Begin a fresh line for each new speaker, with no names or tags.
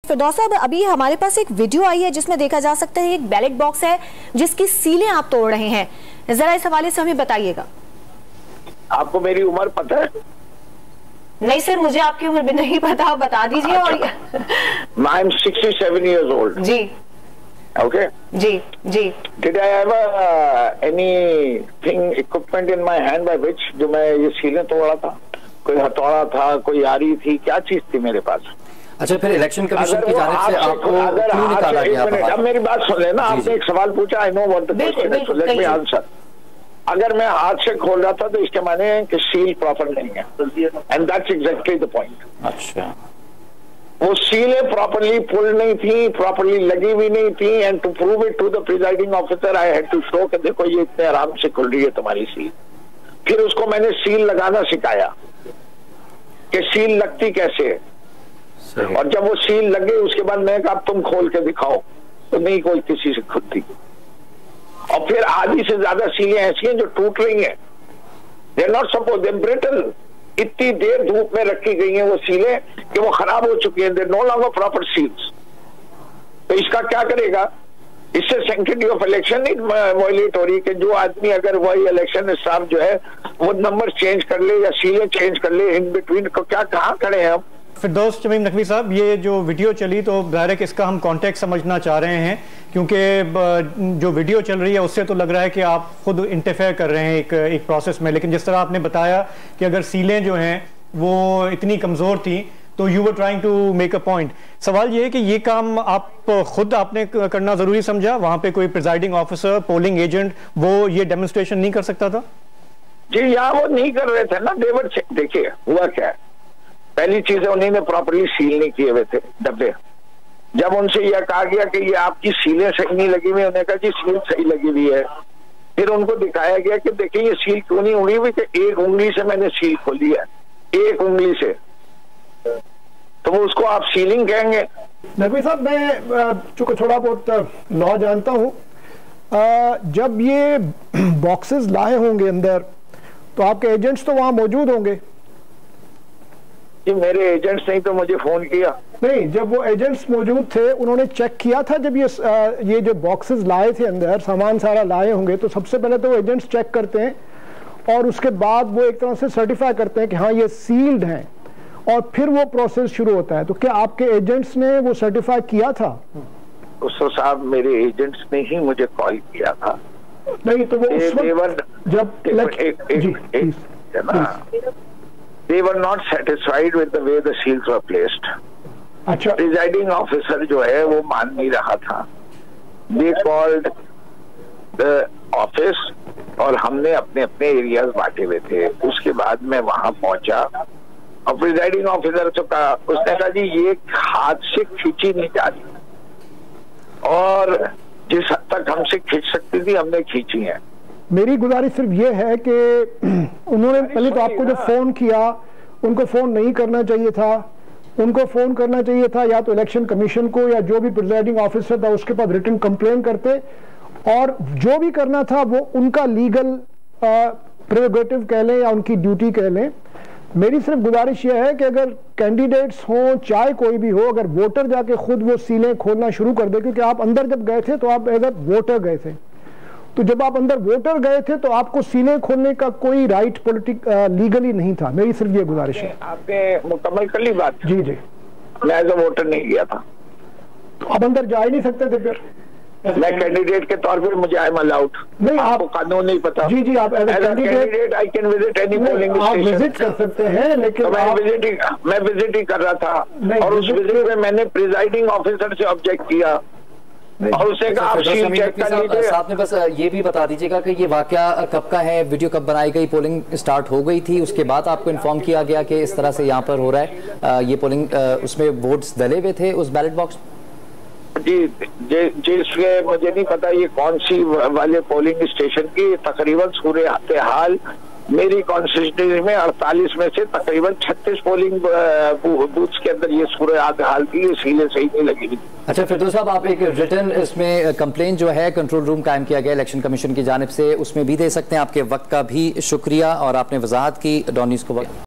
फिरदौस साहब, अभी हमारे पास एक वीडियो आई है जिसमें देखा जा सकता है एक बैलेट बॉक्स है जिसकी सीलें आप तोड़ रहे हैं, जरा इस हवाले से हमें बताइएगा।
आपको मेरी उम्र पता है?
नहीं सर, मुझे आपकी उम्र भी नहीं पता, बता दीजिए। और
आई एम 67 years old।
जी
ओके
जी जी।
Did I have anything equipment in my hand by which जो मैं ये सीलें तोड़ा था? कोई हथौड़ा था, कोई यारी थी, क्या चीज थी मेरे पास?
अच्छा, फिर इलेक्शन कमीशन की जानिब से आपको क्यों निकाला गया?
अब मेरी बात सुन लेना, आपने एक सवाल पूछा, I know what the question is, let me answer. अगर मैं हाथ से खोल रहा था तो इसके माने कि सील प्रॉपर नहीं है, and that's exactly the point.
अच्छा,
वो सीलें प्रॉपरली पुल नहीं थी, प्रॉपरली लगी हुई नहीं थी, and to prove it to the presiding officer I had to show कि देखो ये इतने आराम से खुल रही है तुम्हारी सील। फिर उसको मैंने सील लगाना सिखाया कि सील लगती कैसे है, और जब वो सील लग गई उसके बाद मैंने कहा तुम खोल के दिखाओ, तो नहीं कोई किसी से खुलती। और फिर आधी से ज्यादा सीलें ऐसी हैं जो टूट रही हैं, they are not suppose, they brittle. इतनी देर धूप में रखी गई हैं वो सीलें कि वो खराब हो चुकी हैं, they no longer proper seals. तो इसका क्या करेगा? इससे सैंक्टिटी ऑफ इलेक्शन नहीं वायलेट हो रही कि जो आदमी अगर वही इलेक्शन स्टाफ जो है वो नंबर चेंज कर ले या सीलें चेंज कर ले इन बिटवीन, को क्या कहाँ खड़े हैं हम?
फिरदौस तमीम नकवी साहब, ये जो वीडियो चली तो ज़ाहिर है कि इसका हम कॉन्टेक्स्ट समझना चाह रहे हैं, क्योंकि जो वीडियो चल रही है उससे तो लग रहा है कि आप खुद इंटरफेयर कर रहे हैं एक प्रोसेस में। लेकिन जिस तरह आपने बताया कि अगर सीलें जो हैं वो इतनी कमज़ोर थी तो you were trying to make a point. सवाल ये है कि ये काम आप खुद आपने करना ज़रूरी समझा? वहाँ पे कोई प्रिजाइडिंग ऑफिसर, पोलिंग एजेंट वो ये डेमोन्स्ट्रेशन नहीं कर सकता था?
जी, यहाँ वो नहीं कर रहे थे ना, देवर। देखिए हुआ क्या है, पहली चीज है उन्होंने प्रॉपरली सील नहीं किए हुए थे डब्बे। जब उनसे यह कहा गया कि ये आपकी सीलें सही नहीं लगी हुई, उन्होंने कहा जी सील सही लगी हुई है। फिर उनको दिखाया गया कि देखिए ये सील क्यों नहीं उड़ी हुई, कि एक उंगली से मैंने सील खोली है, एक उंगली से, तो वो उसको आप सीलिंग कहेंगे?
नकवी साहब, मैं चूंकि थोड़ा बहुत लॉ जानता हूँ, जब ये बॉक्सेस लाए होंगे अंदर तो आपके एजेंट्स तो वहां मौजूद होंगे?
मेरे एजेंट्स नहीं तो मुझे फोन किया
नहीं, जब वो एजेंट्स मौजूद थे उन्होंने चेक किया था जब ये जो बॉक्सेस लाए थे अंदर सामान सारा लाए होंगे, तो सबसे पहले तो वो एजेंट्स चेक करते हैं और उसके बाद वो एक तरह से सर्टिफाई करते हैं कि हाँ ये सील्ड हैं, और फिर वो प्रोसेस शुरू होता है। तो क्या आपके एजेंट्स ने वो सर्टिफाई किया था?
उसको साहब, मेरे एजेंट्स ने ही मुझे कॉल किया था।
नहीं तो वो उस वक्त जब
They were not satisfied with the way the seals were placed.
अच्छा,
प्रिजाइडिंग ऑफिसर जो है वो मान नहीं रहा था। They called the office और हमने अपने अपने एरियाज बांटे हुए थे। उसके बाद मैं वहां पहुंचा और प्रिजाइडिंग ऑफिसर से कहा, उसने कहा जी ये हाथ से खींची नहीं जा रही, और जिस हद तक हमसे खींच सकती थी हमने खींची है।
मेरी गुजारिश सिर्फ ये है कि उन्होंने पहले तो आपको जो फोन किया उनको फोन नहीं करना चाहिए था, उनको फोन करना चाहिए था या तो इलेक्शन कमीशन को या जो भी प्रिजाइडिंग ऑफिसर था उसके पास रिटन कंप्लेन करते, और जो भी करना था वो उनका लीगल प्रेरोगेटिव कह लें या उनकी ड्यूटी कह लें। मेरी सिर्फ गुजारिश यह है कि अगर कैंडिडेट्स हों चाहे कोई भी हो, अगर वोटर जाके खुद वो सीलें खोलना शुरू कर दे, क्योंकि आप अंदर जब गए थे तो आप एज ए वोटर गए थे, तो जब आप अंदर वोटर गए थे तो आपको सीलें खोलने का कोई राइट लीगली नहीं था। मेरी सिर्फ ये गुजारिश है।
आपने मुकम्मल कर ली बात?
जी जी,
मैं एज ए वोटर नहीं गया था,
तो आप अंदर जा ही नहीं सकते थे फिर?
मैं कैंडिडेट के तौर पर मुझे आई एम अलाउड। नहीं, आपको कानून नहीं पता?
जी जी, आप as a candidate
I can visit any polling station.
Visit कर सकते हैं, लेकिन
तो मैं विजिट ही कर रहा था, और उस विजिट में मैंने प्रिजाइडिंग ऑफिसर से ऑब्जेक्ट किया और उसे कहा आप सील चेक कर लीजिए।
साथ में बस ये भी बता दीजिएगा कि ये वाकया कब का है, वीडियो कब बनाई गई, पोलिंग स्टार्ट हो गई थी, उसके बाद आपको इन्फॉर्म किया गया कि इस तरह से यहाँ पर हो रहा है ये पोलिंग, उसमें वोट्स डले हुए थे उस बैलेट बॉक्स?
जी, जिसके मुझे नहीं पता ये कौन सी वाले पोलिंग स्टेशन की, तकरीबन सूरत हाल मेरी कॉन्स्टिट्यूंसी में 48 में से तकरीबन 36 पोलिंग बूथ्स के अंदर ये सूरत हाल थी, ये सीलें सही नहीं लगी।
अच्छा फिरदौस साहब, आप एक रिटर्न इसमें कंप्लेन जो है कंट्रोल रूम कायम किया गया इलेक्शन कमीशन की जानिब से, उसमें भी दे सकते हैं। आपके वक्त का भी शुक्रिया और आपने वजाहत की डॉन न्यूज़ को वक्त